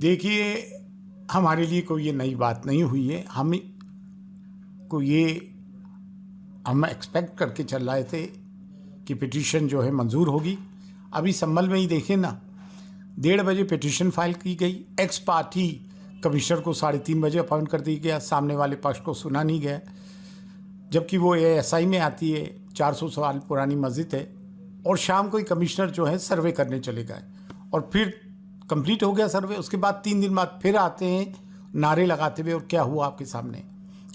देखिए, हमारे लिए कोई ये नई बात नहीं हुई है। हम एक्सपेक्ट करके चल रहे थे कि पिटीशन जो है मंजूर होगी। अभी संभल में ही देखें ना, 1:30 बजे पिटीशन फाइल की गई। एक्स पार्टी कमिश्नर को 3:30 बजे अपॉइंट कर दिया गया। सामने वाले पक्ष को सुना नहीं गया, जबकि वो ASI में आती है, 400 साल पुरानी मस्जिद है। और शाम को ही कमिश्नर जो है सर्वे करने चले गए और फिर कंप्लीट हो गया सर्वे। उसके बाद 3 दिन बाद फिर आते हैं नारे लगाते हुए, और क्या हुआ आपके सामने?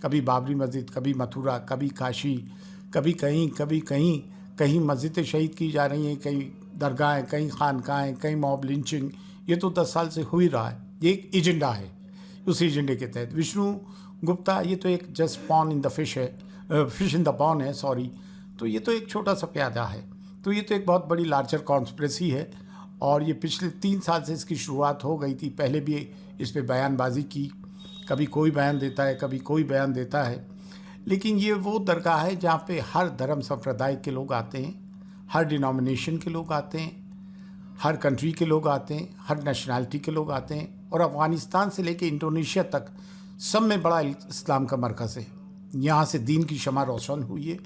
कभी बाबरी मस्जिद, कभी मथुरा, कभी काशी, कभी कहीं, कभी कहीं। कहीं मस्जिदें शहीद की जा रही हैं, कहीं दरगाहें, कहीं खानकाहें, कहीं मॉब लिंचिंग। ये तो 10 साल से हो ही रहा है। ये एक एजेंडा है। उस एजेंडे के तहत विष्णु गुप्ता, ये तो एक just pond in the fish है, फिश इन द पॉन है, सॉरी। तो ये तो एक छोटा सा प्यादा है। तो ये तो एक बहुत बड़ी लार्जर कॉन्स्पिरेसी है। और ये पिछले 3 साल से इसकी शुरुआत हो गई थी। पहले भी इस पे बयानबाजी की, कभी कोई बयान देता है, कभी कोई बयान देता है। लेकिन ये वो दरगाह है जहाँ पे हर धर्म संप्रदाय के लोग आते हैं, हर डिनोमिनेशन के लोग आते हैं, हर कंट्री के लोग आते हैं, हर नेशनैलिटी के लोग आते हैं। और अफ़गानिस्तान से लेके इंडोनेशिया तक सब में बड़ा इस्लाम का मरकज़ है। यहाँ से दीन की शमा रोशन हुई है।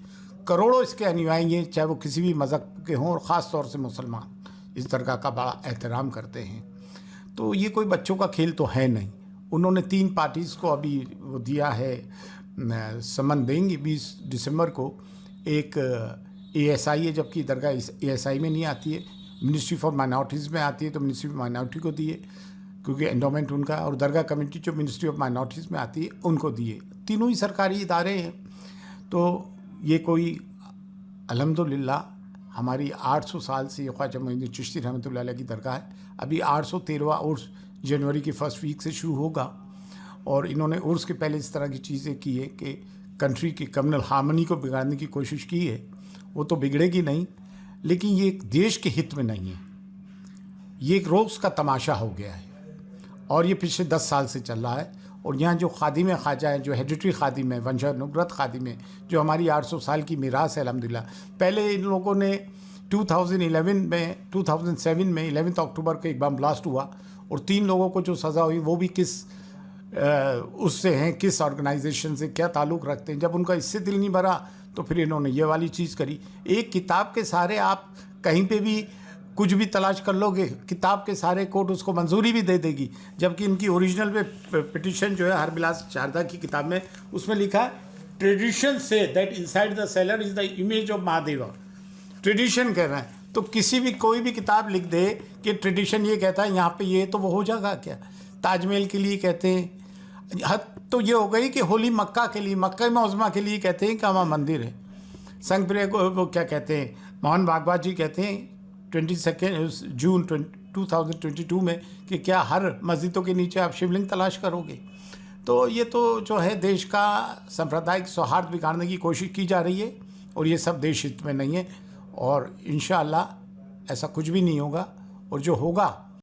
करोड़ों इसके अनुयायी हैं, चाहे वो किसी भी मज़हब के हों, और ख़ास तौर से मुसलमान इस दरगाह का बड़ा एहतराम करते हैं। तो ये कोई बच्चों का खेल तो है नहीं। उन्होंने 3 पार्टीज़ को अभी वो दिया है, समन देंगे 20 दिसंबर को। एक ASI है, जबकि दरगाह ASI में नहीं आती है, मिनिस्ट्री फॉर माइनॉरिटीज़ में आती है। तो मिनिस्ट्री ऑफ माइनॉरिटी को दिए, क्योंकि एंडोमेंट उनका। और दरगाह कमेटी जो मिनिस्ट्री ऑफ माइनॉरिटीज़ में आती है, उनको दिए। तीनों ही सरकारी इदारे हैं। तो ये कोई अल्हम्दुलिल्लाह हमारी 800 साल से ख्वाजा मोइनुद्दीन चिश्ती रहमतुल्लाह अलैह की दरगाह है। अभी 813वां उर्स जनवरी की फर्स्ट वीक से शुरू होगा। और इन्होंने उर्स के पहले इस तरह की चीज़ें की है कि कंट्री की कम्युनल हार्मनी को बिगाड़ने की कोशिश की है। वो तो बिगड़ेगी नहीं, लेकिन ये एक देश के हित में नहीं है। ये एक रोज़ का तमाशा हो गया है, और ये पिछले 10 साल से चल रहा है। और यहाँ जो खादिम ख्वाजा है, जो हेडिटरी खादिम है, वंशज नुबरत खादिम है, जो हमारी 800 साल की मीरास है अल्हम्दुलिल्लाह। पहले इन लोगों ने 2007 में 11 अक्टूबर को एक बम ब्लास्ट हुआ, और 3 लोगों को जो सज़ा हुई वो भी किस उससे हैं, किस ऑर्गेनाइजेशन से क्या ताल्लुक़ रखते हैं। जब उनका इससे दिल नहीं भरा तो फिर इन्होंने ये वाली चीज़ करी। एक किताब के सहारे आप कहीं पे भी कुछ भी तलाश कर लोगे, किताब के सारे कोर्ट उसको मंजूरी भी दे देगी। जबकि इनकी ओरिजिनल पे पिटिशन जो है हरबिलास शारदा की किताब में, उसमें लिखा है tradition say that inside the seller is the image of Mahadeva. Tradition कह रहा है, तो किसी भी कोई भी किताब लिख दे कि ट्रेडिशन ये कहता है यहाँ पे ये, तो वो हो जाएगा क्या? ताजमहल के लिए कहते हैं, हद तो ये हो गई कि होली मक्का के लिए, मक्का मौज़मा के लिए कहते हैं कि वहाँ मंदिर है। संग प्रिय को वो क्या कहते हैं, मोहन भागवत जी कहते हैं 22 जून 2022 में कि क्या हर मस्जिदों के नीचे आप शिवलिंग तलाश करोगे? तो ये तो जो है देश का सांप्रदायिक सौहार्द बिगाड़ने की कोशिश की जा रही है, और ये सब देश हित में नहीं है। और इंशाअल्लाह ऐसा कुछ भी नहीं होगा, और जो होगा